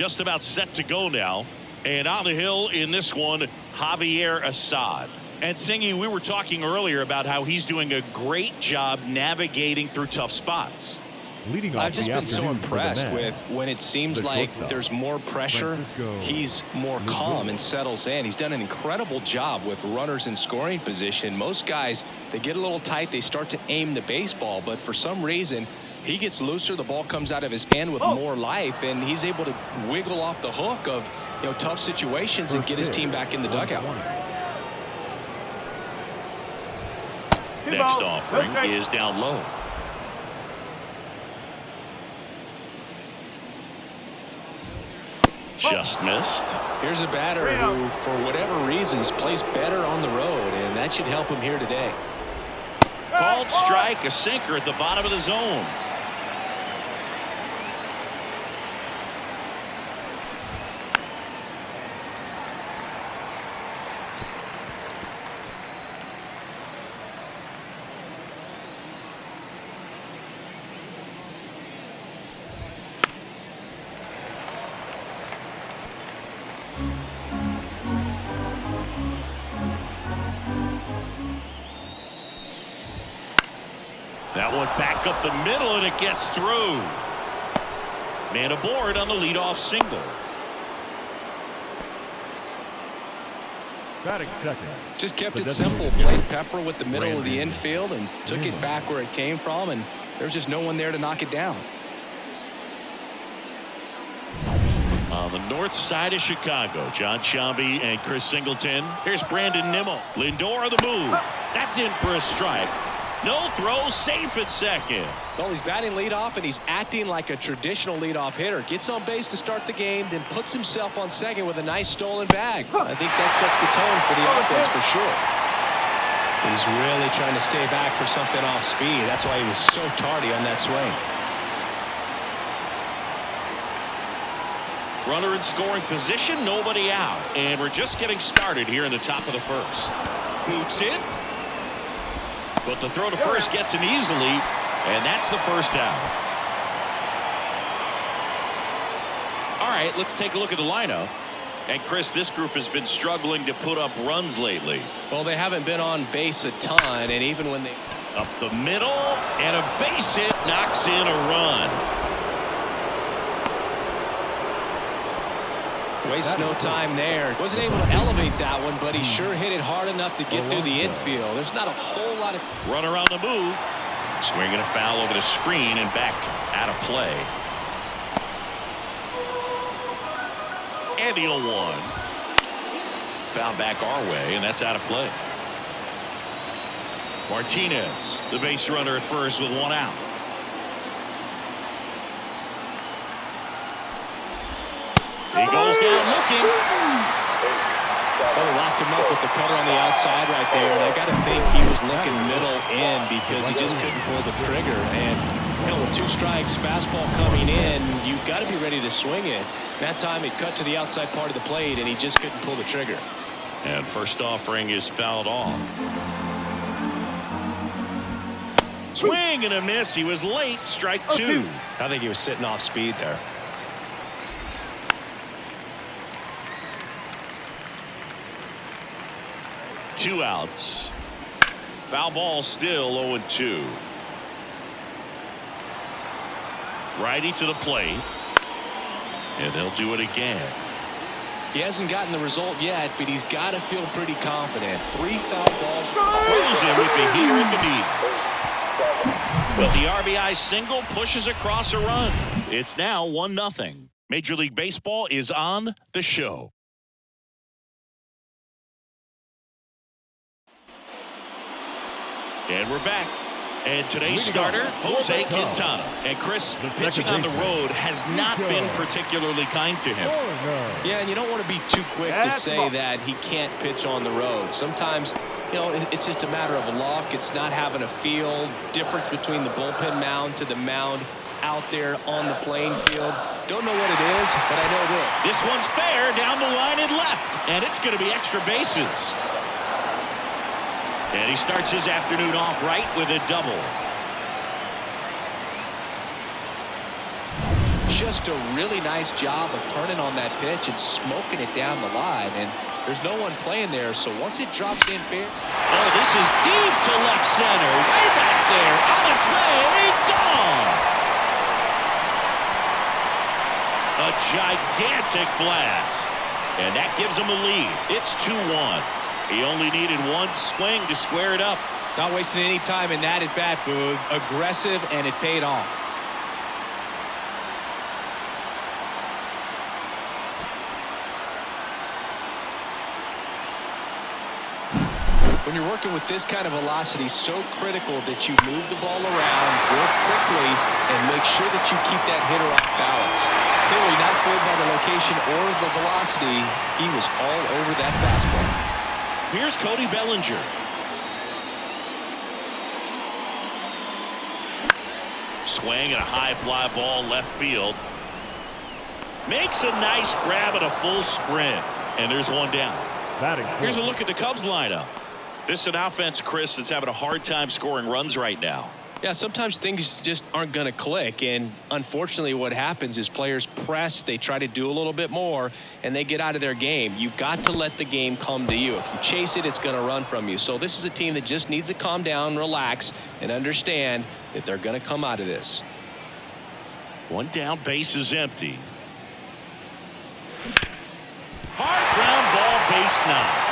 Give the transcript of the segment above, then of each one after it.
just about set to go now. And on the hill in this one, Javier Assad. And Singy, we were talking earlier about how he's doing a great job navigating through tough spots. I've just been so impressed with when it seems like there's more pressure, he's more calm and settles in. He's done an incredible job with runners in scoring position. Most guys, they get a little tight, they start to aim the baseball, but for some reason, he gets looser, the ball comes out of his hand with more life, and he's able to wiggle off the hook of tough situations and get his team back in the dugout. Next offering is down low. Just missed. Here's a batter who, for whatever reasons, plays better on the road, and that should help him here today. Called strike, a sinker at the bottom of the zone. That one back up the middle, and it gets through. Man aboard on the leadoff single. Batting second. Just kept it simple. Played pepper with the middle of the infield and took it back where it came from, and there's just no one there to knock it down. On the north side of Chicago, John Sciambi and Chris Singleton. Here's Brandon Nimmo. Lindor on the move. That's in for a strike. No throw, safe at second. Well, he's batting leadoff, and he's acting like a traditional leadoff hitter. Gets on base to start the game, then puts himself on second with a nice stolen bag. I think that sets the tone for the offense for sure. He's really trying to stay back for something off speed. That's why he was so tardy on that swing. Runner in scoring position, nobody out. And we're just getting started here in the top of the first. Boots it. But the throw to first gets him easily, and that's the first out. All right, let's take a look at the lineup. And Chris, this group has been struggling to put up runs lately. Well, they haven't been on base a ton, and even when they... Up the middle, and a base hit knocks in a run. Wastes no time there. Wasn't able to elevate that one, but he sure hit it hard enough to get through the infield. There's not a whole lot of... Runner on the move. Swinging a foul over the screen and back out of play. And the 0-1. Foul back our way, and that's out of play. Martinez, the base runner at first with one out. He goes down looking. Well, locked him up with the cutter on the outside right there, and I got to think he was looking middle in because he just couldn't pull the trigger. And with 2 strikes, fastball coming in, you've got to be ready to swing it. That time it cut to the outside part of the plate, and he just couldn't pull the trigger. And first offering is fouled off. Swing and a miss. He was late. Strike 2. I think he was sitting off speed there. Two outs. Foul ball still 0-2. Righty to the plate. And they'll do it again. He hasn't gotten the result yet, but he's got to feel pretty confident. 3 foul balls. Frozen with the heater at the knees. But the RBI single pushes across a run. It's now 1-0. Major League Baseball is on the show. And we're back. And today's starter, Jose Quintana. And Chris, pitching on the road has not been particularly kind to him. Yeah, and you don't want to be too quick to say that he can't pitch on the road. Sometimes, it's just a matter of luck. It's not having a feel. Difference between the bullpen mound to the mound out there on the playing field. Don't know what it is, but I know this. This one's fair down the line and left. And it's going to be extra bases. And he starts his afternoon off right with a double. just a really nice job of turning on that pitch and smoking it down the line. And there's no one playing there, so once it drops in fair. Oh, this is deep to left center. Way back there. On its way. Gone. A gigantic blast. And that gives him a lead. It's 2-1. He only needed one swing to square it up. Not wasting any time in that at bat, Boog. Aggressive, and it paid off. When you're working with this kind of velocity, so critical that you move the ball around, work quickly, and make sure that you keep that hitter off balance. Clearly not fooled by the location or the velocity. He was all over that fastball. Here's Cody Bellinger. Swing and a high fly ball left field. Makes a nice grab at a full sprint. And there's one down. Here's a look at the Cubs lineup. This is an offense, Chris, that's having a hard time scoring runs right now. Yeah, sometimes things just aren't going to click, and unfortunately what happens is players press, they try to do a little bit more, and they get out of their game. You've got to let the game come to you. If you chase it, it's going to run from you. So this is a team that just needs to calm down, relax, and understand that they're going to come out of this. One down, base is empty. Hard ground ball, base 9.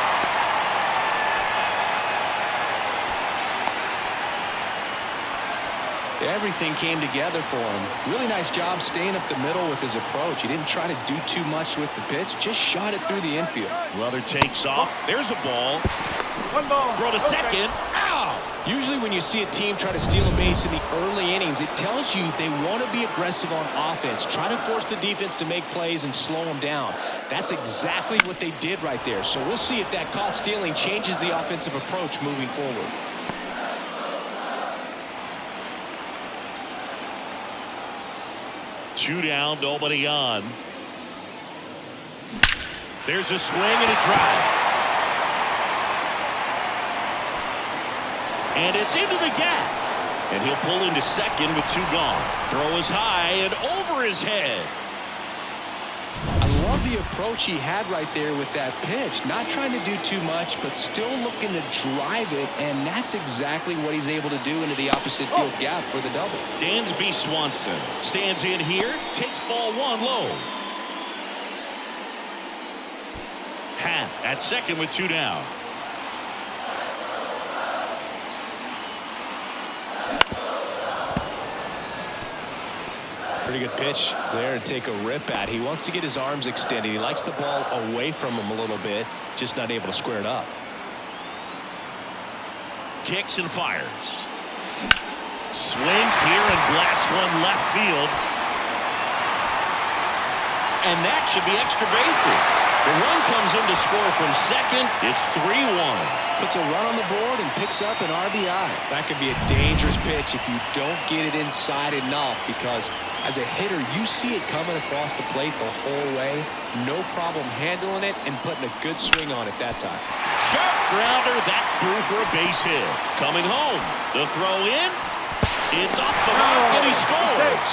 Everything came together for him. Really nice job staying up the middle with his approach. He didn't try to do too much with the pitch, just shot it through the infield. Rudder takes off. There's a ball. One ball. Throw to second. Ow! Usually when you see a team try to steal a base in the early innings, it tells you they want to be aggressive on offense, try to force the defense to make plays and slow them down. That's exactly what they did right there. So we'll see if that caught stealing changes the offensive approach moving forward. Two down, nobody on. There's a swing and a drive. And it's into the gap. And he'll pull into second with 2 gone. Throw is high and over his head. I love the approach he had right there with that pitch. Not trying to do too much, but still looking to drive it, and that's exactly what he's able to do into the opposite field gap for the double. Dansby Swanson stands in here, takes ball 1 low. Happ at second with 2 down. Pretty good pitch there to take a rip at. He wants to get his arms extended. He likes the ball away from him a little bit, just not able to square it up. Kicks and fires. Swings here and blasts one left field. And that should be extra bases. The run comes in to score from second. It's 3-1. Puts a run on the board and picks up an RBI. That could be a dangerous pitch if you don't get it inside enough, because as a hitter, you see it coming across the plate the whole way. No problem handling it and putting a good swing on it that time. Sharp grounder. That's through for a base hit. Coming home. The throw in. It's off the mark and he scores.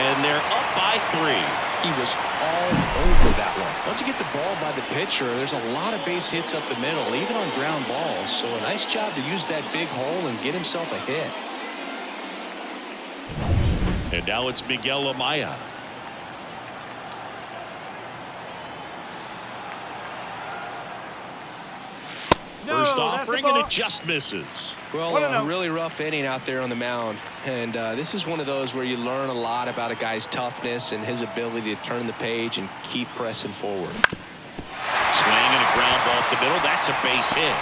And they're up by 3. He was all over that one. Once you get the ball by the pitcher, there's a lot of base hits up the middle, even on ground balls. So a nice job to use that big hole and get himself a hit. And now it's Miguel Amaya. First offering, and it just misses. Well, a really rough inning out there on the mound. And this is one of those where you learn a lot about a guy's toughness and his ability to turn the page and keep pressing forward. Swing and a ground ball up the middle. That's a base hit.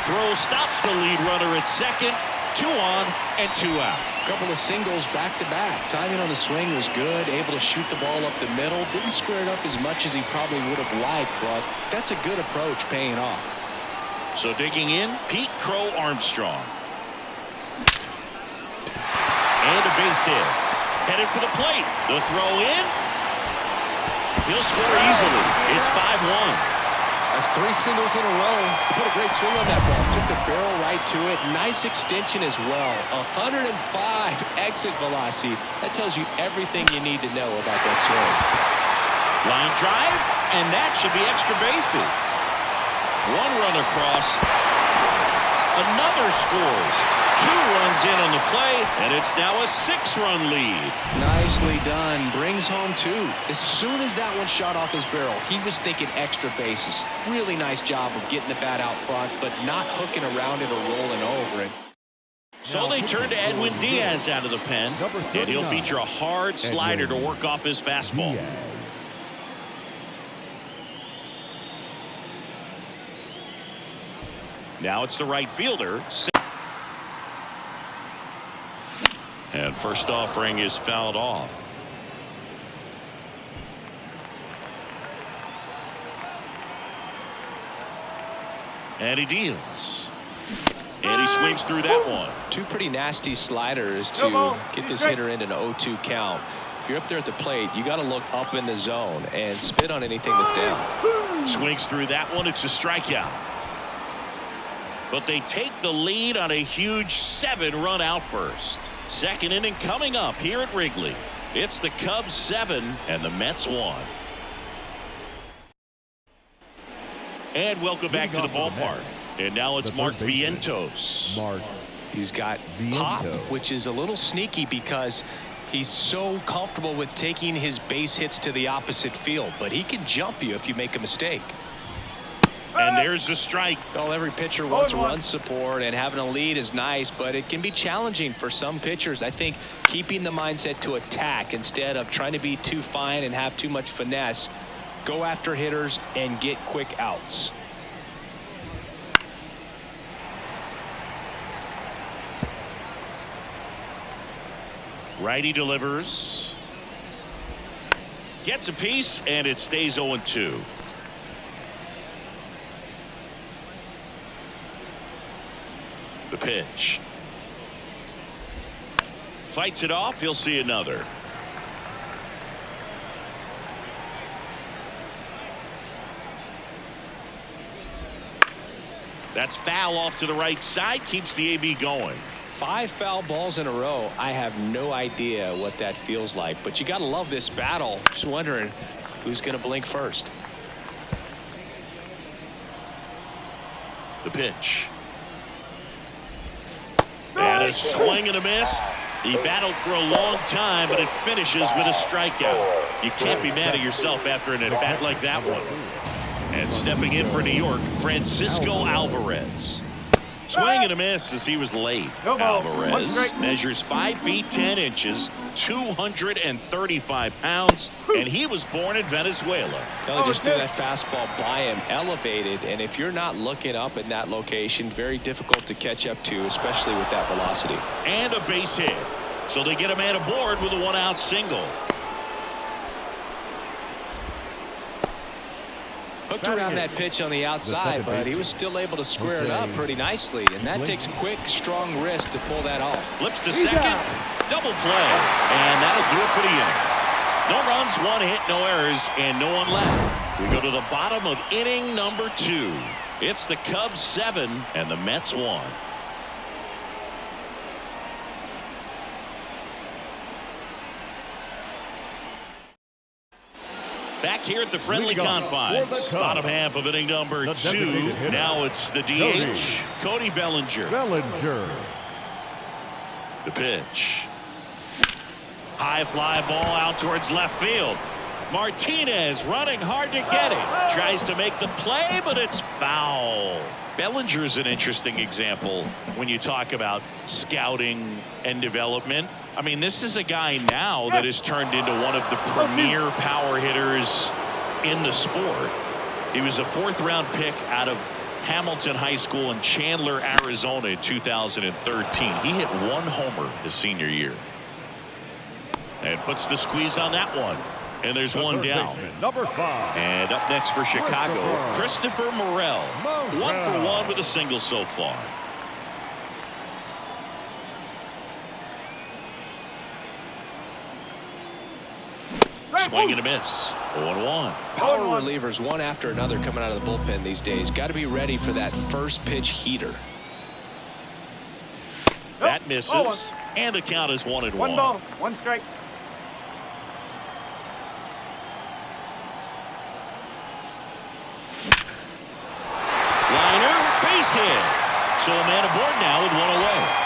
Throw stops the lead runner at second. 2 on and 2 out. A couple of singles back-to-back. Timing on the swing was good. Able to shoot the ball up the middle. Didn't square it up as much as he probably would have liked, but that's a good approach paying off. So digging in, Pete Crow Armstrong. And a base hit. Headed for the plate. The throw in. He'll score easily. It's 5-1. That's 3 singles in a row. He put a great swing on that ball. Took the barrel right to it. Nice extension as well. 105 exit velocity. That tells you everything you need to know about that swing. Line drive, and that should be extra bases. 1 run across. Another scores. 2 runs in on the play, and it's now a 6-run lead. Nicely done. Brings home 2. As soon as that one shot off his barrel, he was thinking extra bases. Really nice job of getting the bat out front, but not hooking around it or rolling over it. So they turn to Edwin Diaz out of the pen, and he'll feature a hard slider to work off his fastball. Now it's the right fielder. And first offering is fouled off. And he deals. And he swings through that one. 2 pretty nasty sliders to get this hitter into an 0-2 count. If you're up there at the plate, you got to look up in the zone and spit on anything that's down. Swings through that one. It's a strikeout. But they take the lead on a huge 7-run outburst. Second inning coming up here at Wrigley. It's the Cubs 7 and the Mets 1. And welcome back to the ballpark. And now it's Mark Vientos. He's got pop, which is a little sneaky because he's so comfortable with taking his base hits to the opposite field. But he can jump you if you make a mistake. And there's the strike. Well, every pitcher wants run support, and having a lead is nice, but it can be challenging for some pitchers. I think keeping the mindset to attack instead of trying to be too fine and have too much finesse. Go after hitters and get quick outs. Righty delivers. Gets a piece, and it stays 0-2. The pitch. Fights it off. He'll see another. That's foul off to the right side. Keeps the AB going. 5 foul balls in a row. I have no idea what that feels like, but you got to love this battle. Just wondering who's going to blink first. The pitch. And a swing and a miss. He battled for a long time, but it finishes with a strikeout. You can't be mad at yourself after an at-bat like that one. And stepping in for New York, Francisco Alvarez. Swing and a miss as he was late. Alvarez measures 5 feet 10 inches, 235 pounds, and he was born in Venezuela. They just threw that fastball by him, elevated, and if you're not looking up in that location, very difficult to catch up to, especially with that velocity. And a base hit. So they get a man aboard with a 1-out single. Hooked around that pitch on the outside, but he was still able to square it up pretty nicely, and that takes quick, strong wrist to pull that off. Flips to second, double play, and that'll do it for the inning. No runs, 1 hit, no errors, and no one left. We go to the bottom of inning number 2. It's the Cubs 7 and the Mets 1. Back here at the friendly confines. Bottom half of inning number 2. Now it's the DH, Cody Bellinger. The pitch. High fly ball out towards left field. Martinez running hard to get it. Tries to make the play, but it's foul. Bellinger's an interesting example when you talk about scouting and development. I mean, this is a guy now that has turned into one of the premier power hitters in the sport. He was a 4th-round pick out of Hamilton High School in Chandler, Arizona in 2013. He hit 1 homer his senior year. And puts the squeeze on that one. And there's one down. Number 5. And up next for Chicago, Christopher Morel. 1 for 1 with a single so far. Swing and a miss. 0-1. Power relievers one after another coming out of the bullpen these days. Got to be ready for that first pitch heater. That misses. And the count is 1-1. 1 ball, 1 strike. Liner, base hit. So a man aboard now with 1 away.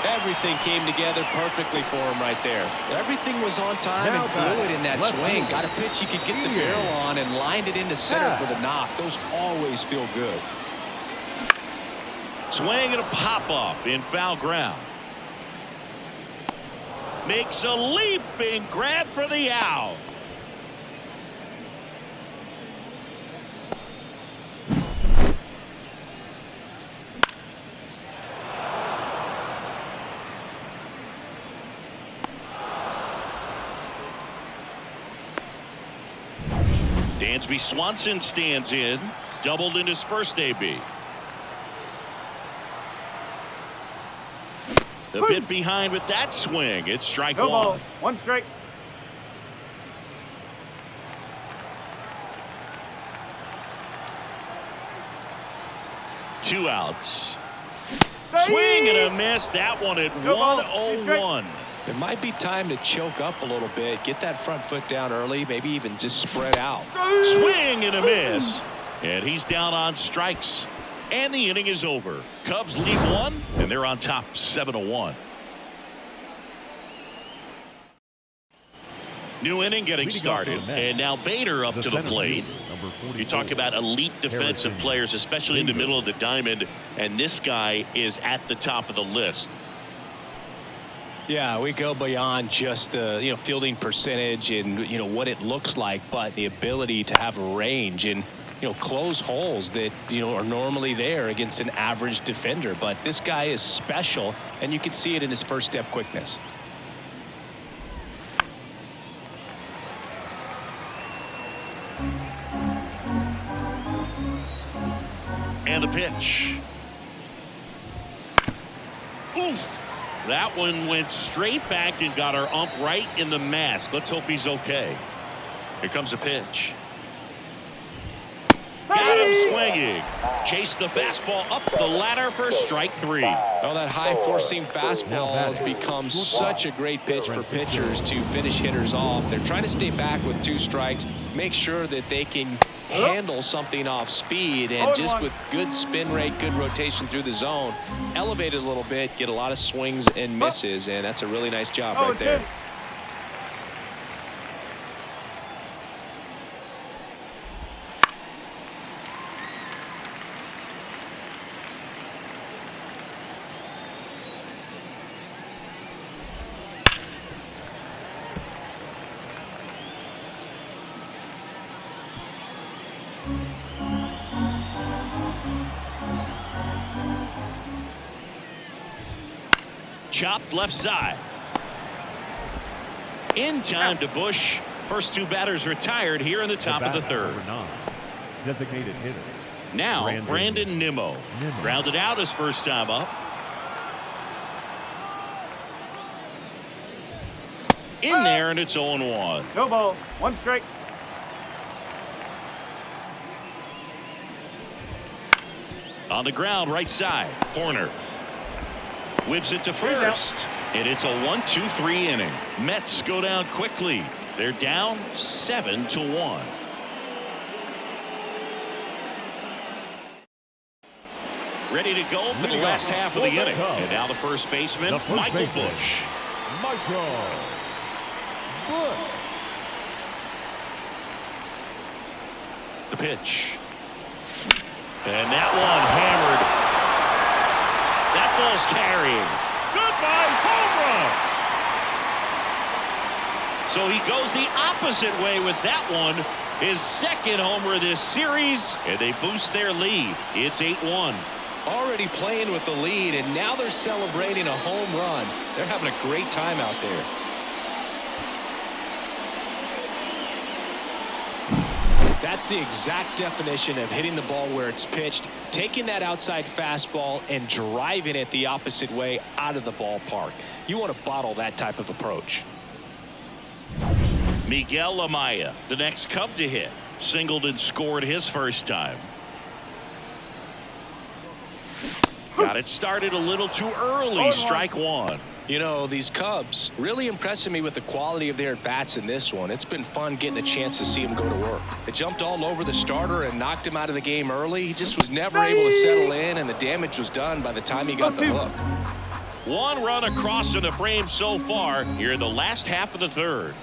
Everything came together perfectly for him right there. Everything was on time and fluid in that swing. Got a pitch you could get the barrel on and lined it into center for the knock. Those always feel good. Swing and a pop-up in foul ground. Makes a leaping grab for the out. Dansby Swanson stands in. Doubled in his first AB. A bit behind with that swing. It's strike 1. Ball, 1 strike. Two outs. Swing and a miss. That one at 1-0-1. It might be time to choke up a little bit. Get that front foot down early. Maybe even just spread out. Swing and a miss. And he's down on strikes. And the inning is over. Cubs lead 1, and they're on top 7-1. New inning getting started, and now Bader up to the plate. You talk about elite defensive players, especially in the middle of the diamond, and this guy is at the top of the list. Yeah, we go beyond just the fielding percentage and what it looks like, but the ability to have range and close holes that are normally there against an average defender. But this guy is special, and you can see it in his first step quickness. And the pitch. Oof. That one went straight back and got our ump right in the mask. Let's hope he's okay. Here comes a pitch. Got him swinging. Chased the fastball up the ladder for strike 3. Oh, that high four-seam fastball has become such a great pitch for pitchers to finish hitters off. They're trying to stay back with 2 strikes, make sure that they can handle something off speed, and just with good spin rate, good rotation through the zone, elevate it a little bit, get a lot of swings and misses, and that's a really nice job right there. Chopped left side. In time to Bush. First 2 batters retired here in the top of the 3rd. Designated hitter. Now Brandon Nimmo. Grounded out his first time up. In there, and it's 0-1. No ball, 1 strike. On the ground, right side. Horner whips it to first, and it's a 1-2-3 inning. Mets go down quickly. They're down 7-1. Ready to go for the last half of the inning. And now the first baseman, Michael Bush. Michael Bush. The pitch. And that one hammered. That ball's carrying. Goodbye, home run. So he goes the opposite way with that one. His second homer this series, and they boost their lead. It's 8-1. Already playing with the lead, and now they're celebrating a home run. They're having a great time out there. That's the exact definition of hitting the ball where it's pitched, taking that outside fastball and driving it the opposite way out of the ballpark. You want to bottle that type of approach. Miguel Amaya, the next Cub to hit. Singleton scored his first time. Got it started a little too early. Strike one. You know, these Cubs really impressing me with the quality of their at-bats in this one. It's been fun getting a chance to see them go to work. They jumped all over the starter and knocked him out of the game early. He just was never able to settle in, and the damage was done by the time he got the hook. One run across in the frame so far here in the last half of the third.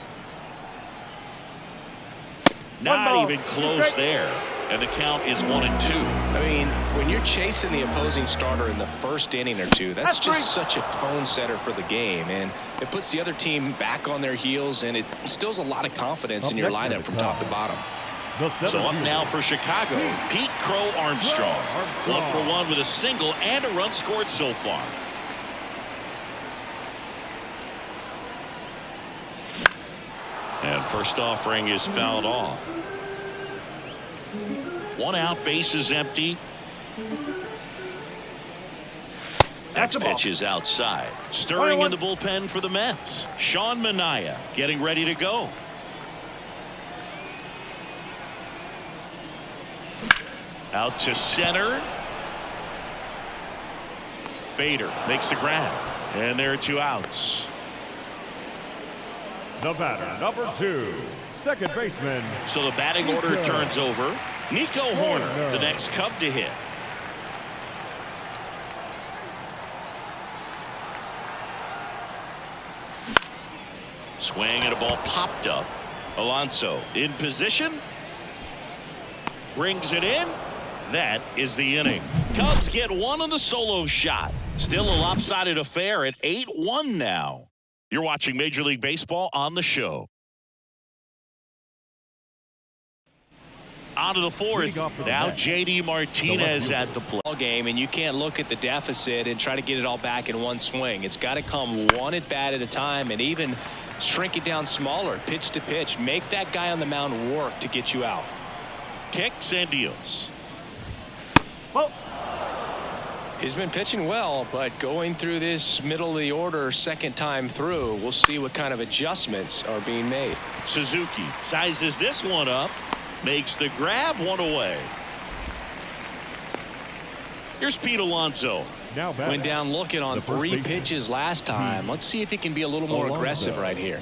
Not even close there. And the count is 1-2. I mean, when you're chasing the opposing starter in the first inning or two, that's just such a tone setter for the game. And it puts the other team back on their heels, and it instills a lot of confidence in your lineup from top to bottom. So up now for Chicago, Pete Crow Armstrong. 1 for 1 with a single and a run scored so far. And first offering is fouled off. 1 out, base is empty. Next pitch is outside. Stirring in the bullpen for the Mets. Sean Manaea getting ready to go. Out to center. Bader makes the grab. And there are 2 outs. The batter, number 2, second baseman. So the batting order turns over. Nico Horner, the next Cub to hit. Swing and a ball popped up. Alonso in position. Brings it in. That is the inning. Cubs get 1 on the solo shot. Still a lopsided affair at 8-1 now. You're watching Major League Baseball on the show. On to the fourth. Now J.D. Martinez at the plate. Game, and you can't look at the deficit and try to get it all back in one swing. It's got to come one at bat at a time, and even shrink it down smaller, pitch to pitch. Make that guy on the mound work to get you out. Kicks and deals. Well, he's been pitching well, but going through this middle of the order second time through, we'll see what kind of adjustments are being made. Suzuki sizes this one up, makes the grab, 1 away. Here's Pete Alonso. Went down looking on 3 pitches last time. Let's see if he can be a little more aggressive right here.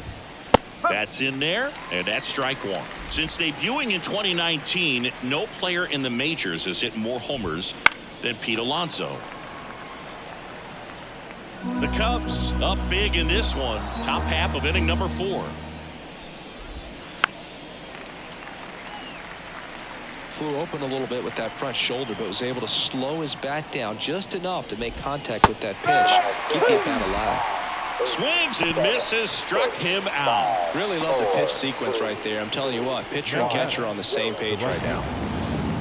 That's in there, and that's strike 1. Since debuting in 2019, no player in the majors has hit more homers than Pete Alonso. The Cubs up big in this one. Top half of inning number 4. Flew open a little bit with that front shoulder, but was able to slow his bat down just enough to make contact with that pitch. Keep the bat alive. Swings and misses, struck him out. Really love the pitch sequence right there. I'm telling you what, pitcher and catcher on the same page right now.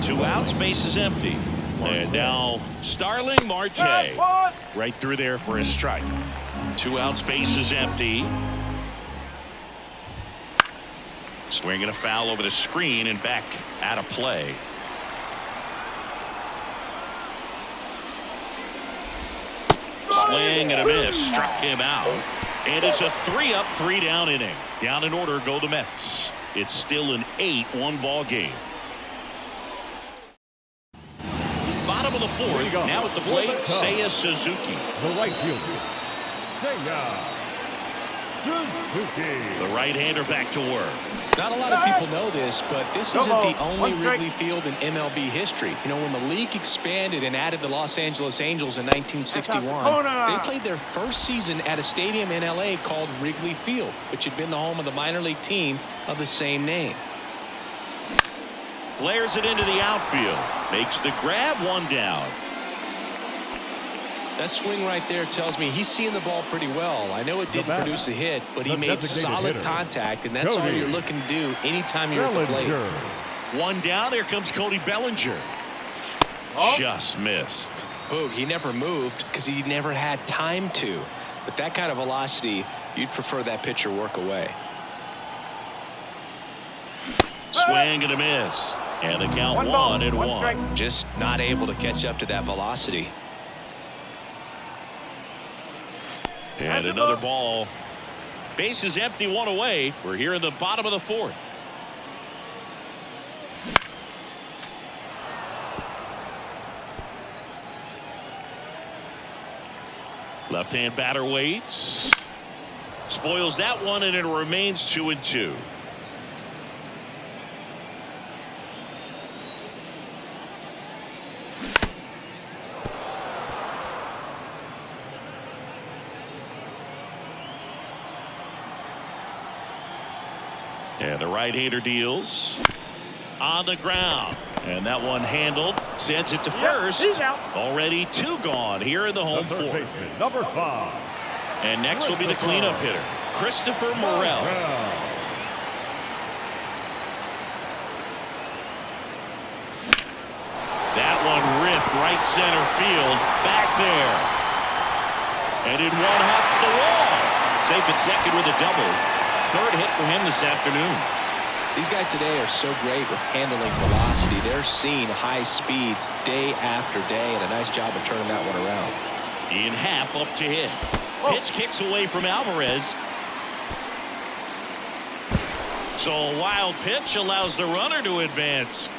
2 outs, base is empty. And now Starling Marte right through there for a strike. 2 outs, base is empty. Swinging a foul over the screen and back out of play. Swing and a miss, struck him out. And it's a 3-up, 3-down inning. Down in order go the Mets. It's still an 8-1 ball game. Bottom of the 4th. Now at the plate, Seiya Suzuki. The right fielder, Seiya Suzuki. The right-hander back to work. Not a lot of people know this, but this isn't the only Wrigley Field in MLB history. You know, when the league expanded and added the Los Angeles Angels in 1961, they played their first season at a stadium in LA called Wrigley Field, which had been the home of the minor league team of the same name. Flares it into the outfield. Makes the grab, 1 down. That swing right there tells me he's seeing the ball pretty well. I know it didn't produce a hit, but he made solid contact, and that's all you're looking to do anytime you're at the plate. 1 down. There comes Cody Bellinger. Just missed. Boog, he never moved because he never had time to. But that kind of velocity, you'd prefer that pitcher work away. Swing and a miss. And the count 1-1. Just not able to catch up to that velocity. And another ball. Base is empty, one away. We're here in the bottom of the fourth. Left-hand batter waits. Spoils that one, and it remains 2-2. And the right-hander deals on the ground. And that one handled. Sends it to first. Already 2 gone here in the home fourth. Number 5. And next will be the cleanup hitter, Christopher Morel. That one ripped right center field. Back there. And in one hops the wall. Safe at second with a double. 3rd hit for him this afternoon. These guys today are so great with handling velocity. They're seeing high speeds day after day, and a nice job of turning that one around. Ian Happ up to hit. Pitch kicks away from Alvarez. So a wild pitch allows the runner to advance.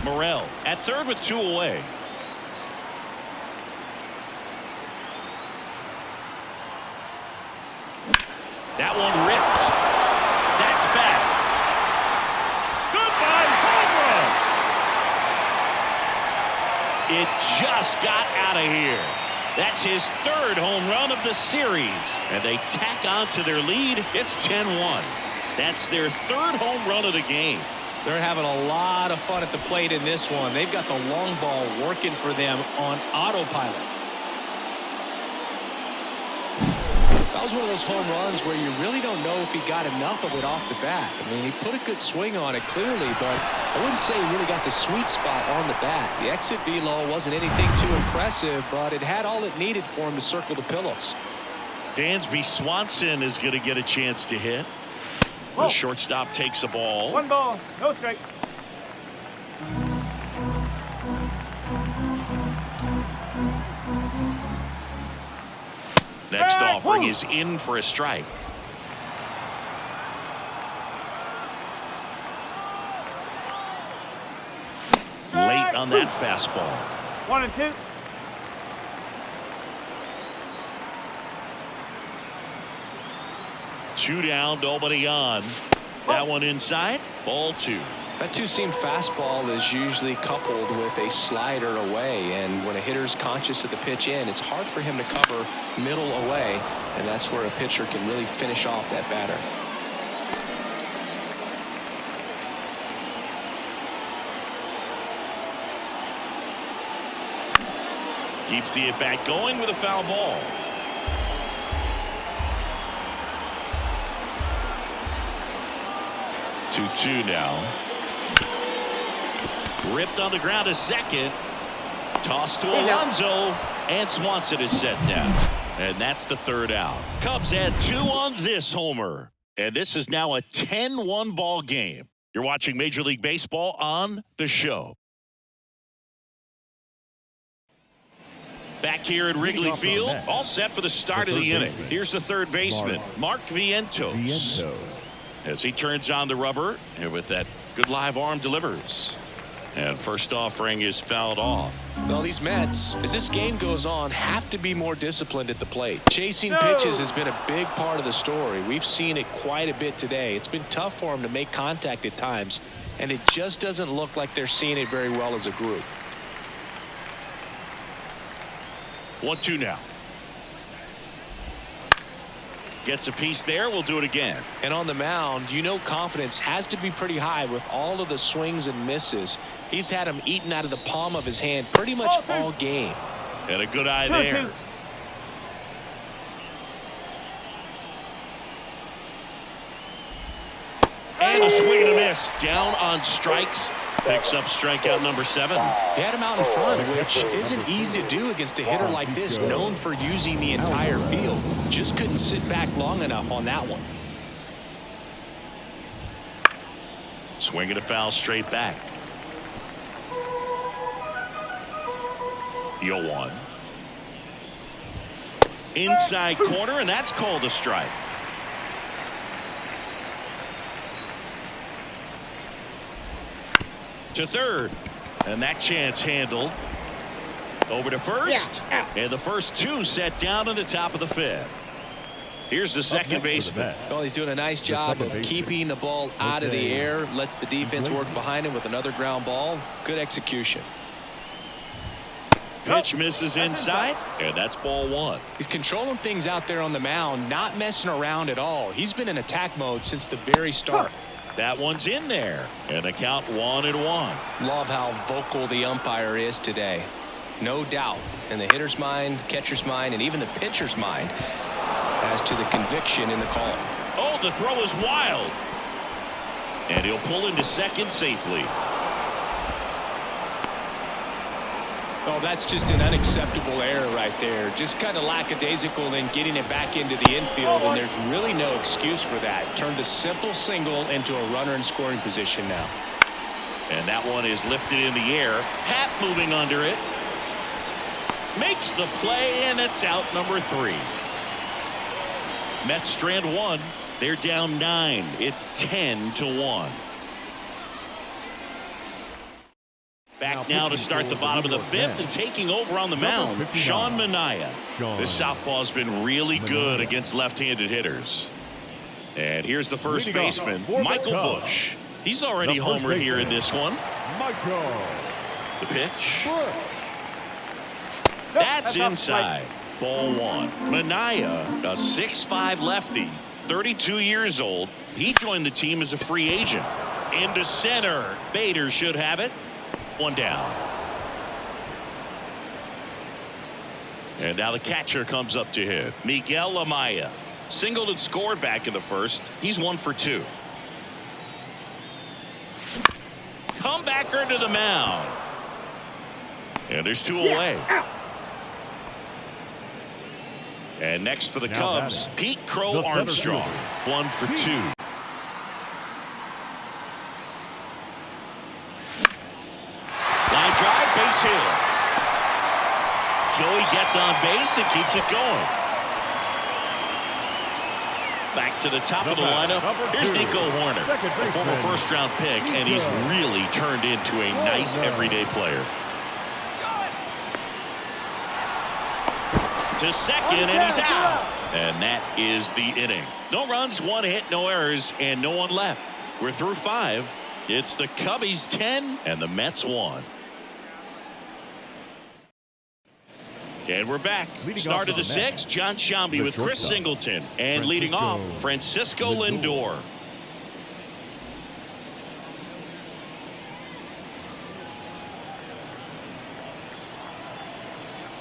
Morel at third with 2 away. That one ripped. That's back. Goodbye, home run. It just got out of here. That's his 3rd home run of the series. And they tack on to their lead. It's 10-1. That's their 3rd home run of the game. They're having a lot of fun at the plate in this one. They've got the long ball working for them on autopilot. That was one of those home runs where you really don't know if he got enough of it off the bat. I mean, he put a good swing on it clearly, but I wouldn't say he really got the sweet spot on the bat. The exit velo wasn't anything too impressive, but it had all it needed for him to circle the pillows. Dansby Swanson is going to get a chance to hit. The shortstop takes a ball. 1 ball, no strike. Next offering is in for a strike. Late on that fastball. 1 and 2. Two down, nobody on. That one inside. Ball 2. That two-seam fastball is usually coupled with a slider away, and when a hitter's conscious of the pitch in, it's hard for him to cover middle away, and that's where a pitcher can really finish off that batter. Keeps the at-bat going with a foul ball. Two now. Ripped on the ground to second. Toss to Alonso. And Swanson is set down. And that's the 3rd out. Cubs add 2 on this homer. And this is now a 10-1 ball game. You're watching Major League Baseball on The Show. Back here at Wrigley Field, all set for the start of the inning. Here's the 3rd baseman, Mark Vientos. As he turns on the rubber, and with that good live arm delivers. And first offering is fouled off. Well, these Mets, as this game goes on, have to be more disciplined at the plate. Chasing pitches has been a big part of the story. We've seen it quite a bit today. It's been tough for them to make contact at times, and it just doesn't look like they're seeing it very well as a group. 1-2 now. Gets a piece there. We'll do it again. And on the mound, you know confidence has to be pretty high with all of the swings and misses. He's had them eaten out of the palm of his hand pretty much all game. And a good eye there. And a swing and a miss. Down on strikes. Picks up strikeout number 7. He had him out in front, which isn't easy to do against a hitter like this, known for using the entire field. Just couldn't sit back long enough on that one. Swinging a foul straight back. 0-1. Inside corner, and that's called a strike. To third, and that chance handled. Over to first, and the first two set down in the top of the fifth. Here's the second baseman. Well, he's doing a nice job of keeping the ball out of the air. Lets the defense work behind him with another ground ball. Good execution. Pitch misses inside, and that's ball one. He's controlling things out there on the mound, not messing around at all. He's been in attack mode since the very start. That one's in there, and the count 1-1. Love how vocal the umpire is today. No doubt in the hitter's mind, catcher's mind, and even the pitcher's mind as to the conviction in the call. Oh, the throw is wild. And he'll pull into second safely. Oh, that's just an unacceptable error right there. Just kind of lackadaisical in getting it back into the infield, and there's really no excuse for that. Turned a simple single into a runner in scoring position now. And that one is lifted in the air. Hat moving under it. Makes the play, and it's out number 3. Mets strand 1. They're down 9. It's 10-1. Back now to start the bottom of the 5th, and taking over on the mound, Sean Manaea. This southpaw's been really good against left-handed hitters. And here's the first baseman, Michael Busch. He's already homered here in this one. The pitch. That's inside. Ball one. Manaea, a 6'5" lefty, 32 years old. He joined the team as a free agent. Into center. Bader should have it. One down. And now the catcher comes up to hit. Miguel Amaya. Singled and scored back in the first. He's 1 for 2. Comebacker to the mound. And there's 2 away. And next for the Cubs, Pete Crow Armstrong. 1 for 2. Line drive, base hit. Joey gets on base and keeps it going. Back to the top of the lineup. Here's Nico Horner, a former first-round pick, and he's really turned into a nice everyday player. To second, and he's out. And that is the inning. No runs, 1 hit, no errors, and no one left. We're through 5. It's the Cubbies 10 and the Mets 1. And we're back. Start of the 6th, John Sciambi with Chris Singleton. And leading off, Francisco Lindor.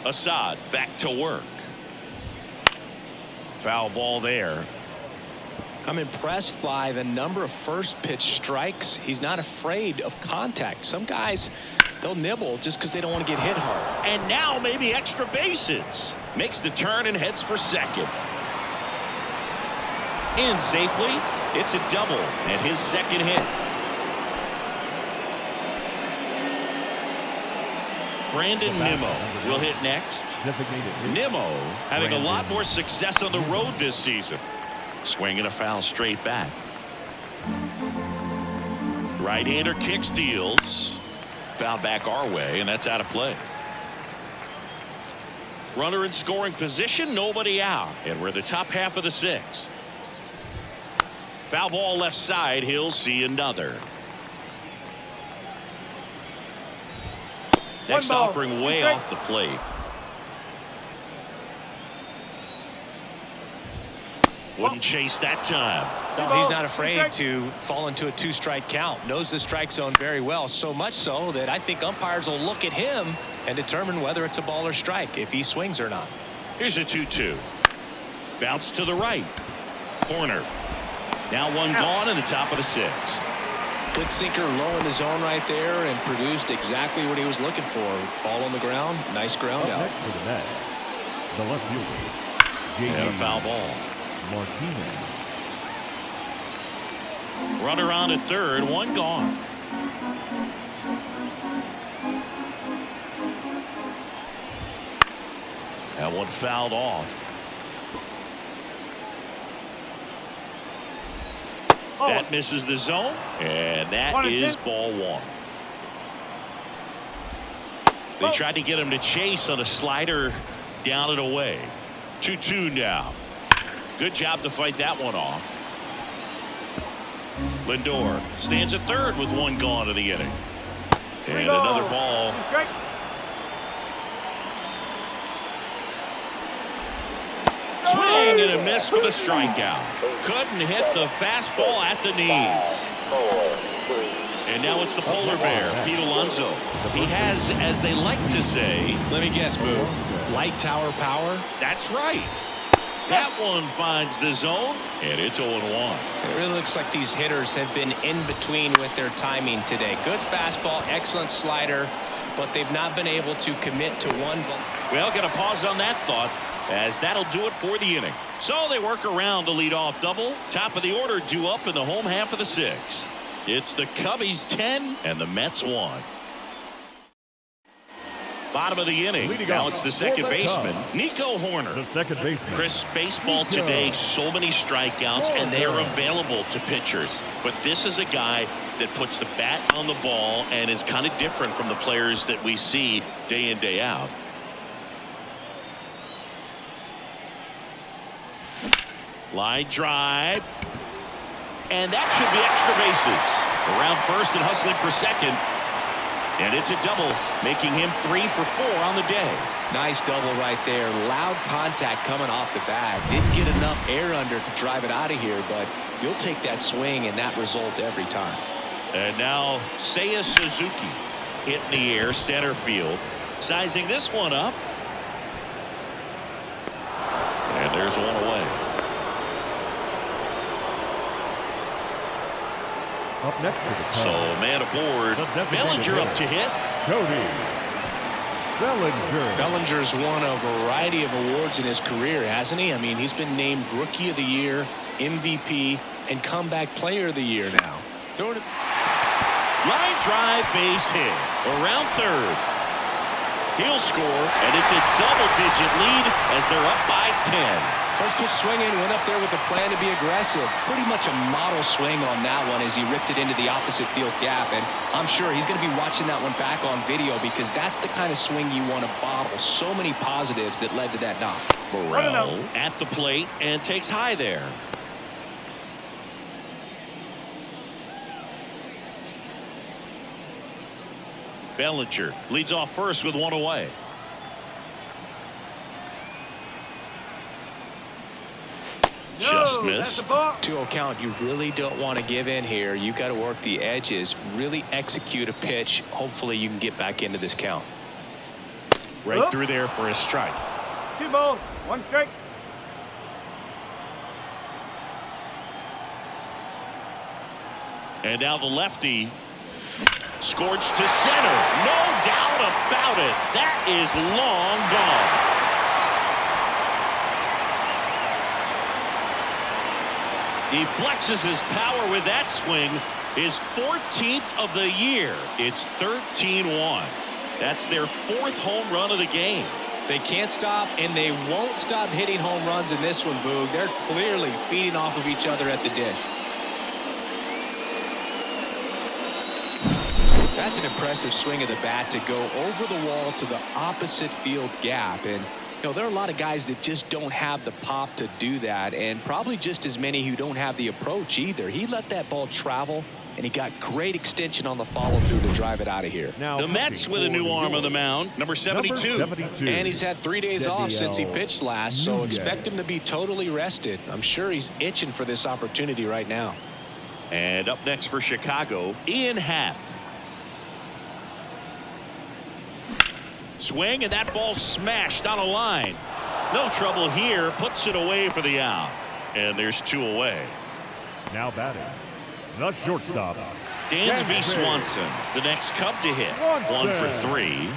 Assad back to work. Foul ball there. I'm impressed by the number of first pitch strikes. He's not afraid of contact. Some guys, they'll nibble just because they don't want to get hit hard. And now maybe extra bases. Makes the turn and heads for second. In safely. It's a double and his second hit. Brandon Nimmo will hit next. Nimmo having a lot more success on the road this season. Swinging a foul straight back. Right-hander kicks, deals. Foul back our way, and that's out of play. Runner in scoring position, nobody out. And we're the top half of the 6th. Foul ball left side, he'll see another. Next offering way off the plate. Wouldn't chase that time. No, he's not afraid to fall into a 2-strike count. Knows the strike zone very well, so much so that I think umpires will look at him and determine whether it's a ball or strike, if he swings or not. Here's a 2-2. Bounce to the right. Corner. Now one gone in the top of the 6th. Good sinker low in the zone right there and produced exactly what he was looking for. Ball on the ground. Nice ground out. The left fielder. And a foul ball. Runner on at third. One gone. That one fouled off. That misses the zone, and that is ball one. They tried to get him to chase on a slider down and away. 2-2 now. Good job to fight that one off. Lindor stands at third with one gone in the inning. And another ball. Swing and a miss for the strikeout. Couldn't hit the fastball at the knees. And now it's the polar bear, Pete Alonso. He has, as they like to say, let me guess, Boo, light tower power? That's right. That one finds the zone, and it's 0-1. It really looks like these hitters have been in between with their timing today. Good fastball, excellent slider, but they've not been able to commit to one. Well, got to pause on that thought, as that'll do it for the inning. So they work around the leadoff double. Top of the order due up in the home half of the sixth. It's the Cubbies 10 and the Mets 1. Bottom of the inning. Now it's the second baseman, Nico Horner. The second baseman. Chris, baseball today, so many strikeouts, and they are available to pitchers. But this is a guy that puts the bat on the ball and is kind of different from the players that we see day in, day out. Line drive. And that should be extra bases. Around first and hustling for second. And it's a double, making him 3 for 4 on the day. Nice double right there. Loud contact coming off the bat. Didn't get enough air under to drive it out of here, but you'll take that swing and that result every time. And now Seiya Suzuki hit in the air, center field. Sizing this one up. And there's one away. Up next to the So man aboard. Bellinger up to hit. Cody Bellinger. Bellinger's won a variety of awards in his career, hasn't he? I mean, he's been named Rookie of the Year, MVP, and Comeback Player of the Year now. Line drive, base hit. Around third. He'll score, and it's a double-digit lead as they're up by 10. First pitch swinging, went up there with a plan to be aggressive. Pretty much a model swing on that one as he ripped it into the opposite field gap. And I'm sure he's going to be watching that one back on video because that's the kind of swing you want to bottle. So many positives that led to that knock. Burrell at the plate and takes high there. Bellinger leads off first with one away. Just missed. 2-0 count. You really don't want to give in here. You got to work the edges, really execute a pitch. Hopefully you can get back into this count. Right through there for a strike. 2 balls, 1 strike. And now the lefty scorched to center. No doubt about it. That is long gone. He flexes his power with that swing. His 14th of the year. It's 13-1. That's their 4th home run of the game. They can't stop, and they won't stop hitting home runs in this one, Boog. They're clearly feeding off of each other at the dish. That's an impressive swing of the bat to go over the wall to the opposite field gap. And you know, there are a lot of guys that just don't have the pop to do that, and probably just as many who don't have the approach either. He let that ball travel, and he got great extension on the follow through to drive it out of here. Now the Mets with a new arm on the mound, number 72. And he's had 3 days off since he pitched last, so expect him to be totally rested. I'm sure he's itching for this opportunity right now. And up next for Chicago, Ian Happ. Swing, and that ball smashed on a line. No trouble here. Puts it away for the out. And there's 2 away. Now batting, the shortstop, Dansby Swanson, the next Cub to hit. 1 for 3.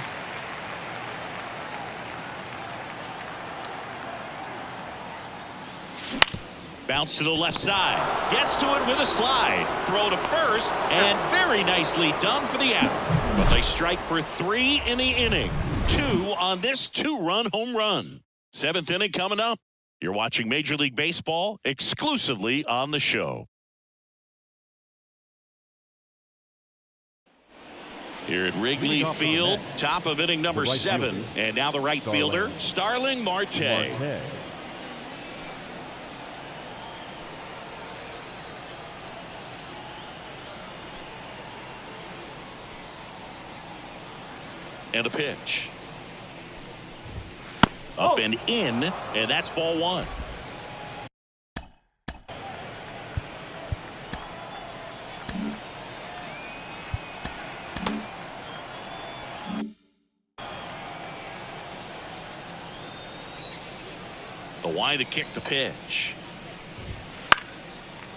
Bounce to the left side. Gets to it with a slide. Throw to first, and very nicely done for the out. But they strike for 3 in the inning. 2 on this 2-run home run. 7th inning coming up. You're watching Major League Baseball exclusively on the show. Here at Wrigley Field, top of inning number 7. And now the right fielder, Starling Marte. And a pitch. Up and in, and that's ball 1. The wide to kick the pitch.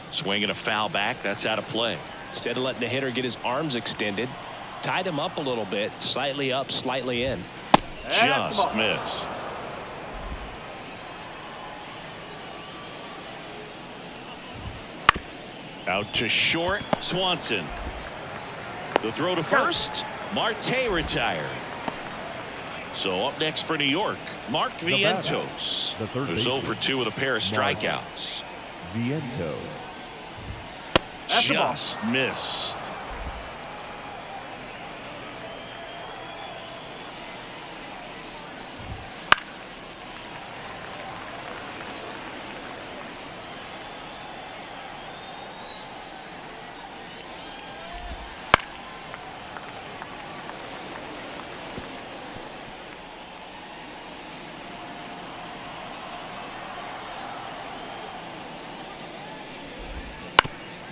Swinging a foul back. That's out of play. Instead of letting the hitter get his arms extended, tied him up a little bit, slightly up, slightly in. Just missed. Out to short, Swanson. The throw to first, Marte retired. So up next for New York, Mark Vientos, who's 0 for 2 with a pair of strikeouts. Vientos. Just missed.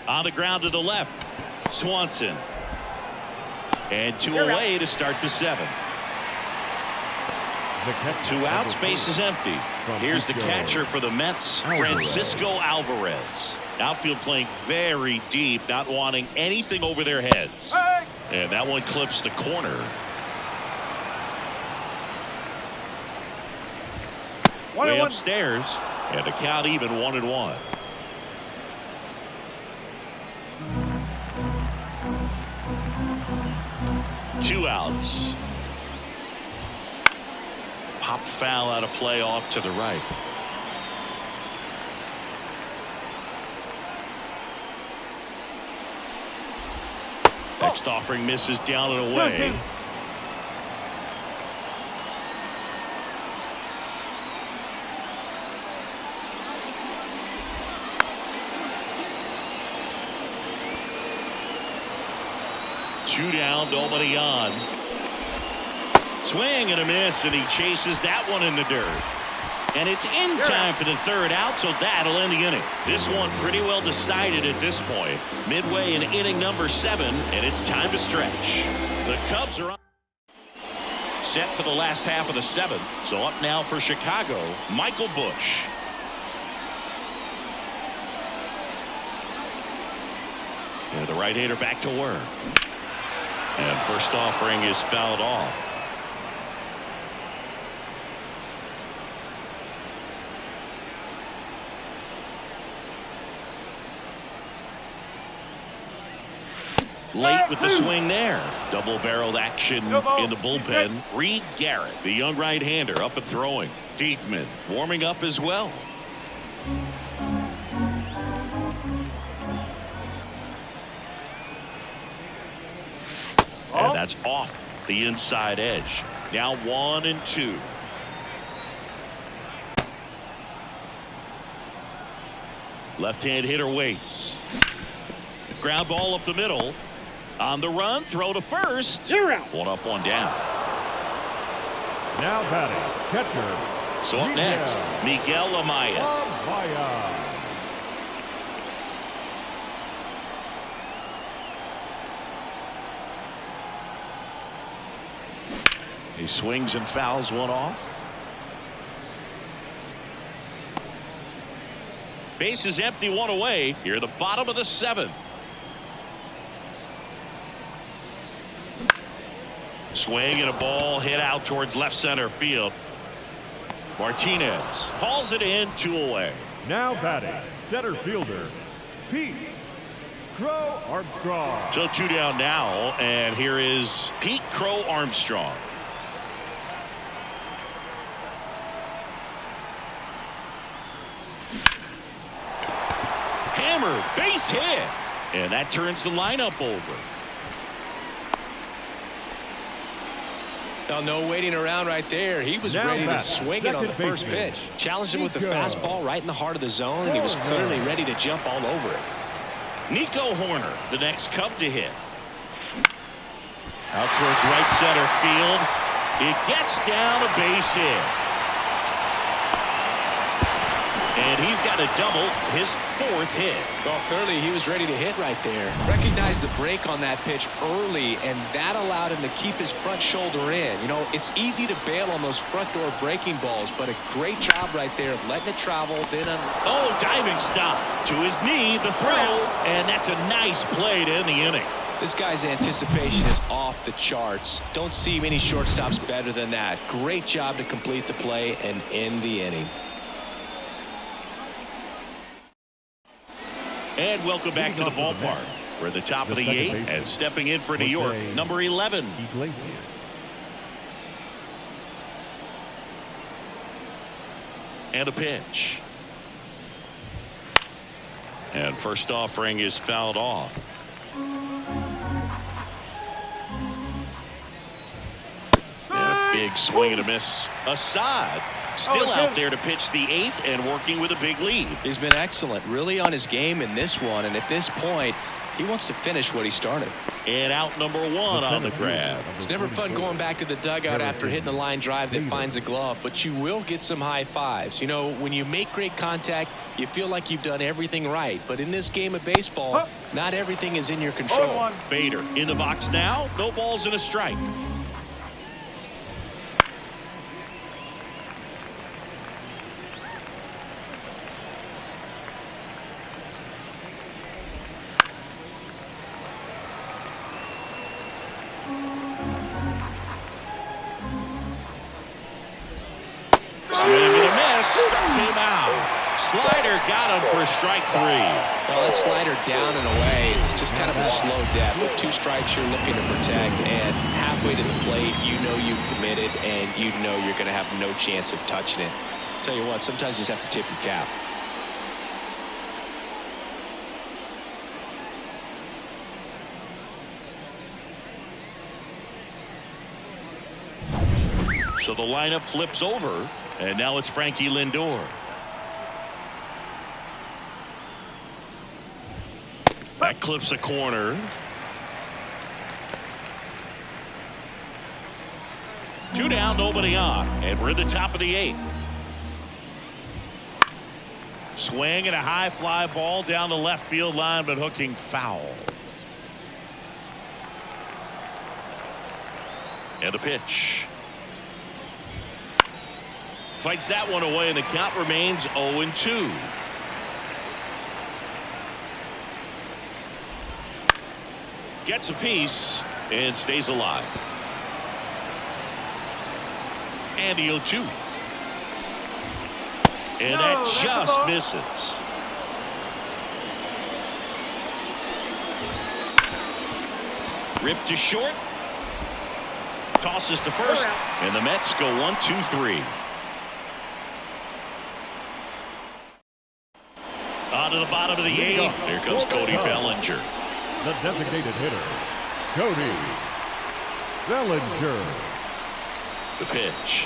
On the ground to the left, Swanson. And 2 away to start the 7th. 2 outs, base is empty. Here's the catcher for the Mets, Francisco Alvarez. Outfield playing very deep, not wanting anything over their heads. And that one clips the corner. Way upstairs, and the count even 1-1. Two outs. Pop foul out of play off to the right. Next offering misses down and away. Two down, nobody on. Swing and a miss, and he chases that one in the dirt. And it's in time for the 3rd out, so that'll end the inning. This one pretty well decided at this point. Midway in inning number 7, and it's time to stretch. The Cubs are on. Set for the last half of the 7th. So up now for Chicago, Michael Busch. And the right-hander back to work. And first offering is fouled off. Late with the swing there. Double-barreled action in the bullpen. Reed Garrett, the young right-hander, up and throwing. Diekman warming up as well. And that's off the inside edge. Now 1-2. Left-hand hitter waits. Ground ball up the middle. On the run, throw to first. 0 out. 1 up, 1 down. Now batting, catcher. So up next, Miguel Amaya. He swings and fouls one off. Base is empty, 1 away. Here at the bottom of the 7th. Swing and a ball hit out towards left center field. Martinez hauls it in, 2 away. Now batting, center fielder, Pete Crow Armstrong. So 2 down now, and here is Pete Crow Armstrong. Hammer, base hit, and that turns the lineup over. Well, no waiting around right there. He was ready to swing it on the first pitch. Challenged him with the fastball right in the heart of the zone, and he was clearly ready to jump all over it. Nico Horner, the next Cub to hit. Out towards right center field. It gets down a base hit. And he's got a double, his 4th hit. Well, clearly he was ready to hit right there. Recognized the break on that pitch early, and that allowed him to keep his front shoulder in. You know, it's easy to bail on those front door breaking balls, but a great job right there of letting it travel, then diving stop. To his knee, the throw, and that's a nice play to end the inning. This guy's anticipation is off the charts. Don't see many shortstops better than that. Great job to complete the play and end the inning. And welcome back to the ballpark. We're at the top of the 8th, and stepping in for New York, number 11. And a pitch. And first offering is fouled off. And a big swing and a miss. Assad still out there to pitch the 8th and working with a big lead. He's been excellent, really on his game in this one, and at this point he wants to finish what he started. And out number 1 on the grab. It's never fun going back to the dugout after hitting a line drive that finds a glove, but you will get some high fives. You know, when you make great contact, you feel like you've done everything right, but in this game of baseball, not everything is in your control. Bader in the box now, no balls and a strike. Slider got him for strike 3. Well, that slider down and away. It's just kind of a slow death. With 2 strikes, you're looking to protect, and halfway to the plate, you know you've committed, and you know you're going to have no chance of touching it. Tell you what, sometimes you just have to tip your cap. So the lineup flips over, and now it's Frankie Lindor. That clips a corner. Two down, nobody on, and we're at the top of the 8th. Swing and a high fly ball down the left field line, but hooking foul. And a pitch. Fights that one away, and the count remains 0-2. Gets a piece and stays alive. And the 0-2. And that just misses. Ripped to short. Tosses to first. And the Mets go 1-2-3. On to the bottom of the 8th. Here comes Cody Bellinger. The designated hitter, Cody Bellinger. The pitch.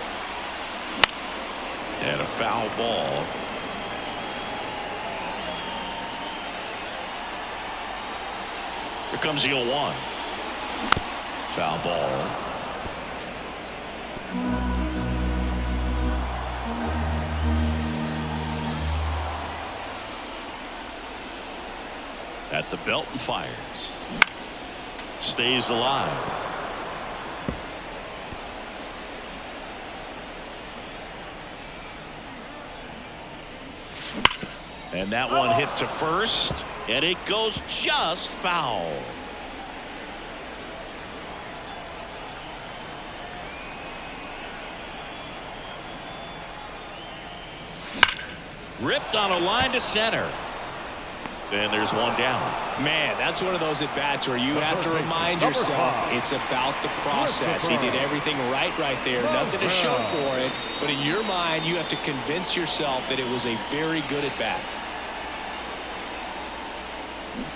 And a foul ball. Here comes the 0-1. Foul ball. At the belt and fires. Stays alive. And that one hit to first, and it goes just foul. Ripped on a line to center. And there's one down. Man, that's one of those at-bats where you have to remind yourself it's about the process. He did everything right there. Nothing to show for it. But in your mind, you have to convince yourself that it was a very good at-bat.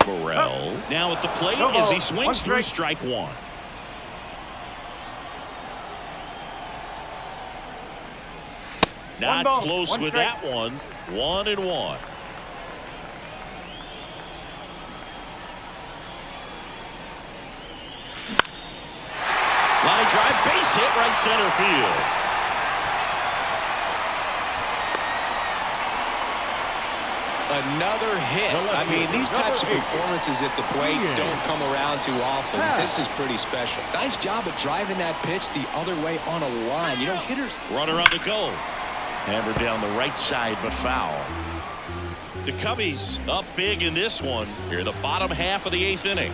Burrell now at the plate as he swings through strike 1. Not ball, close one with strike. that one. 1-1. Line drive, base hit, right center field. Another hit. I mean, these types of performances at the plate don't come around too often. This is pretty special. Nice job of driving that pitch the other way on a line. You know, hitters. Runner on the go. Hammered down the right side, but foul. The Cubbies up big in this one here in the bottom half of the 8th inning.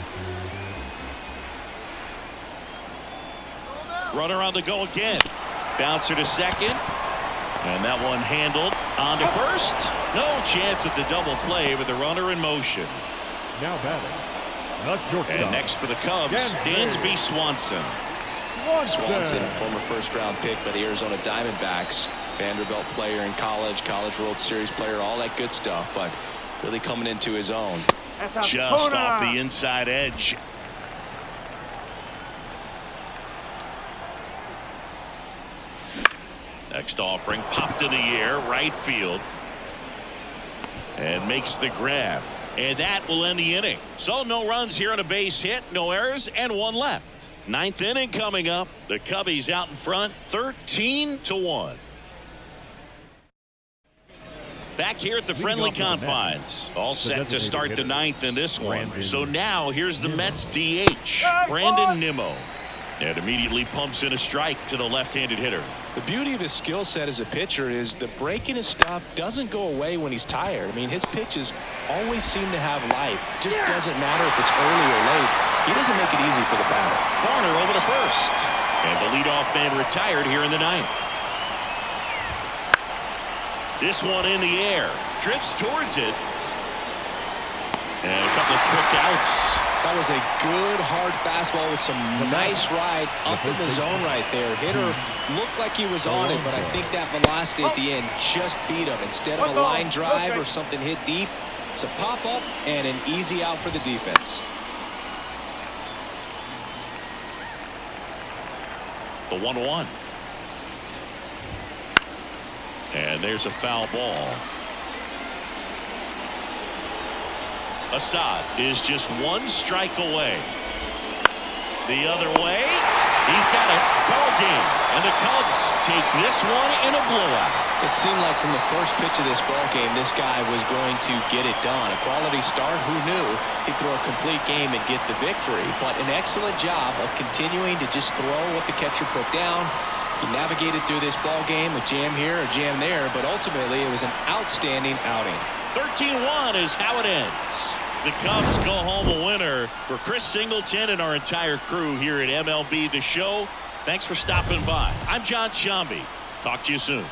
Runner on the go again. Bouncer to second. And that one handled on to first. No chance at the double play with the runner in motion. Now batting, the shortstop. And next for the Cubs, Dansby Swanson. Swanson, former first-round pick by the Arizona Diamondbacks. Vanderbilt player in college, College World Series player, all that good stuff, but really coming into his own. Just off the inside edge. Next offering popped in the air, right field. And makes the grab. And that will end the inning. So no runs here on a base hit, no errors, and one left. 9th inning coming up. The Cubbies out in front, 13-1. Back here at the friendly confines. All set to start the 9th in this one. So now here's the Mets DH, Brandon Nimmo. And immediately pumps in a strike to the left-handed hitter. The beauty of his skill set as a pitcher is the break in his stuff doesn't go away when he's tired. I mean, his pitches always seem to have life. Just doesn't matter if it's early or late. He doesn't make it easy for the batter. Corner over to first. And the leadoff man retired here in the 9th. This one in the air. Drifts towards it. And a couple of quick outs. That was a good hard fastball with some nice ride up in the zone right there. Hitter looked like he was on it, but I think that velocity at the end just beat him. Instead of a line drive or something hit deep, it's a pop-up and an easy out for the defense. The 1-1. And there's a foul ball. Assad is just one strike away. The other way. He's got a ball game. And the Cubs take this one in a blowout. It seemed like from the first pitch of this ball game, this guy was going to get it done. A quality start. Who knew he'd throw a complete game and get the victory. But an excellent job of continuing to just throw what the catcher put down. He navigated through this ball game, a jam here, a jam there, but ultimately it was an outstanding outing. 13-1 is how it ends. The Cubs go home a winner. For Chris Singleton and our entire crew here at MLB The Show, thanks for stopping by. I'm John Sciambi. Talk to you soon.